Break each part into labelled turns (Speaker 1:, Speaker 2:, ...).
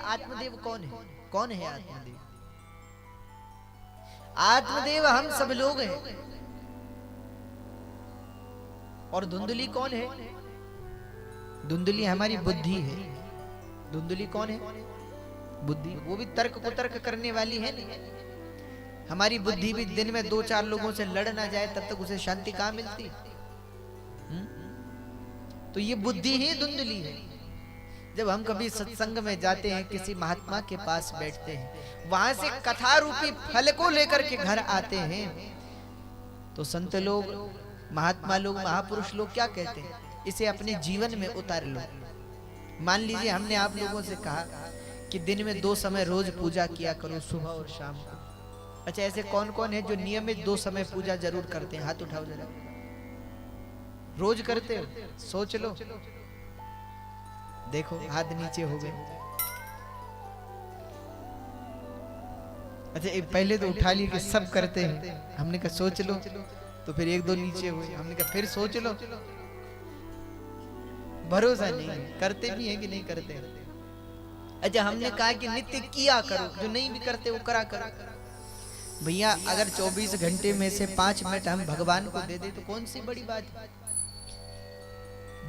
Speaker 1: आत्मदेव कौन है? कौन है आत्मदेव? आत्मदेव हम सब लोग हैं। और धुंधली कौन है? धुंधली हमारी बुद्धि है। धुंधली कौन है? बुद्धि। वो भी तर्क कुतर्क करने वाली है नहीं। हमारी बुद्धि भी दिन में 2-4 लोगों से लड़ ना जाए तब तक उसे शांति कहां मिलती? तो ये बुद्धि ही धुंधली है। जब हम कभी सत्संग में जाते हैं, किसी महात्मा के पास बैठते हैं, वहां से कथा रूपी फल को लेकर के घर आते हैं, तो संत लोग, महात्मा लोग, महापुरुष लोग क्या कहते हैं? इसे अपने जीवन में उतार लो। मान लीजिए हमने आप लोगों से कहा कि दिन में 2 समय रोज पूजा किया करो, सुबह और शाम को। अच्छा, ऐसे कौन कौन है जो नियमित 2 समय पूजा जरूर करते हैं? हाथ उठाओ जरा। रोज करते हो? सोच लो। देखो हाथ नीचे हो गए। अच्छा, पहले तो उठा लिए कि सब करते हैं। हमने कहा सोच लो, तो फिर 1-2 नीचे हुए। हमने कहा फिर सोच लो। भरोसा नहीं, करते भी हैं कि नहीं करते। अच्छा, हमने कहा कि नित्य किया करो, जो नहीं भी करते वो करा करो। भैया अगर 24 घंटे में से 5 मिनट हम भगवान को दे दे तो कौन सी बड़ी बात है?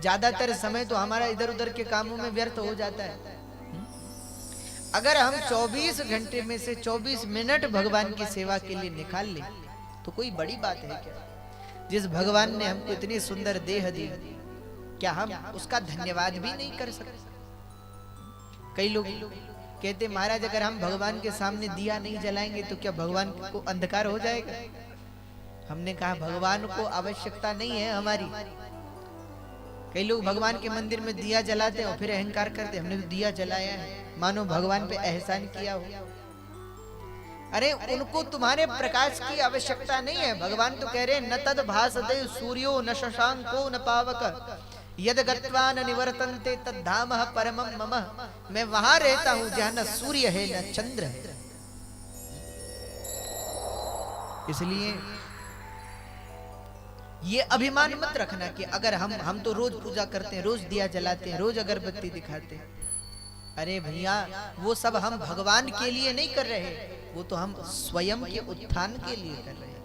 Speaker 1: ज्यादातर समय तो हमारा इधर उधर के कामों में व्यर्थ हो जाता है। अगर हम 24 घंटे में से 24 मिनट भगवान की सेवा के लिए निकाल ले तो कोई बड़ी बात है क्या? जिस भगवान ने हमको इतनी सुंदर देह दी, क्या हम उसका धन्यवाद भी नहीं कर सकते? कई लोग कहते महाराज अगर हम भगवान के सामने दिया नहीं जलाएंगे तो क्या भगवान को अंधकार हो जाएगा? हमने कहा भगवान को आवश्यकता नहीं है हमारी। कई लोग भगवान के मंदिर में दिया जलाते हैं और फिर अहंकार करते हैं, हमने तो दिया जलाया है, मानो भगवान पे एहसान किया हो। अरे उनको तुम्हारे प्रकाश की आवश्यकता नहीं है। भगवान तो कह रहे हैं न तद भासते सूर्यो न शशांको न पावक यद गत्वा न निवर्तन्ते तद धामः परमं मम। मैं वहां रहता हूं जहां न सूर्य है न चंद्र है। इसलिए ये अभिमान मत रखना कि अगर हम तो रोज पूजा करते हैं, रोज दिया जलाते हैं, रोज अगरबत्ती दिखाते हैं। अरे भैया वो सब हम भगवान के लिए नहीं कर रहे, वो तो हम स्वयं के उत्थान के लिए कर रहे हैं।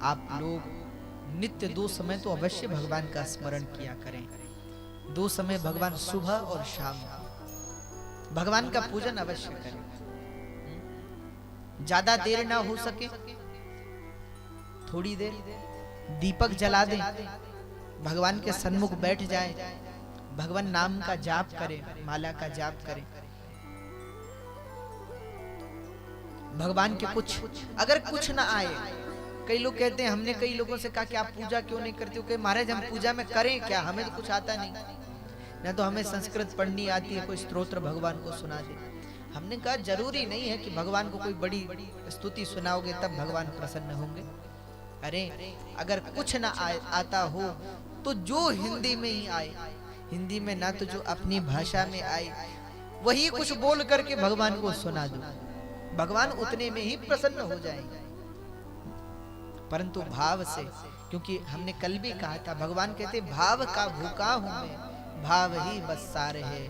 Speaker 1: आप लोग नित्य 2 समय तो अवश्य भगवान का स्मरण किया करें। 2 समय भगवान सुबह और शाम भगवान का पूजन अवश्य करें। ज्यादा देर ना हो सके थोड़ी देर दीपक जला दें, भगवान के सन्मुख बैठ जाए, भगवान नाम का जाप करें, माला का जाप करें। भगवान के कुछ अगर कुछ ना आए, कई लोग कहते हैं, हमने कई लोगों से कहा कि आप पूजा क्यों नहीं करते हो? कि महाराज हम पूजा में करें क्या, हमें तो कुछ आता नहीं, ना तो हमें संस्कृत पढ़नी आती है, कोई स्तोत्र भगवान को सुना दे। हमने कहा जरूरी नहीं है कि भगवान को कोई बड़ी स्तुति सुनाओगे तब भगवान प्रसन्न होंगे। अरे अगर कुछ ना आता हो तो जो हिंदी में ही आए, हिंदी में ना तो जो अपनी भाषा में आए वही कुछ बोल करके भगवान को सुना दो, भगवान उतने में ही प्रसन्न हो जाएंगे। परंतु भाव से, क्योंकि हमने कल भी कहा था भगवान कहते भाव का भूखा हूं मैं, भाव ही बस सार है,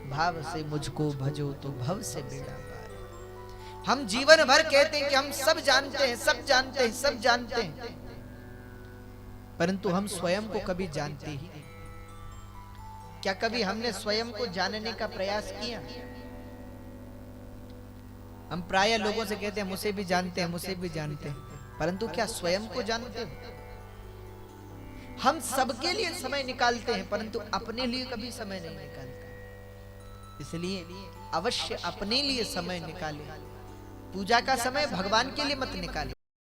Speaker 1: भाव से मुझको भजो तो भव से बेड़ा पार। हम जीवन भर कहते हैं कि हम सब जानते हैं, सब जानते हैं, सब जानते हैं, परंतु हम स्वयं को कभी जानते ही नहीं। क्या कभी हमने स्वयं को जानने का प्रयास किया? हम प्राय लोगों से कहते हैं मुझे भी जानते हैं, मुझे भी जानते हैं, परंतु क्या स्वयं को जानते हो? हम सबके लिए समय निकालते हैं परंतु अपने लिए कभी समय नहीं निकालते। इसलिए अवश्य अपने लिए समय निकालें। पूजा का समय भगवान के लिए मत निकालें।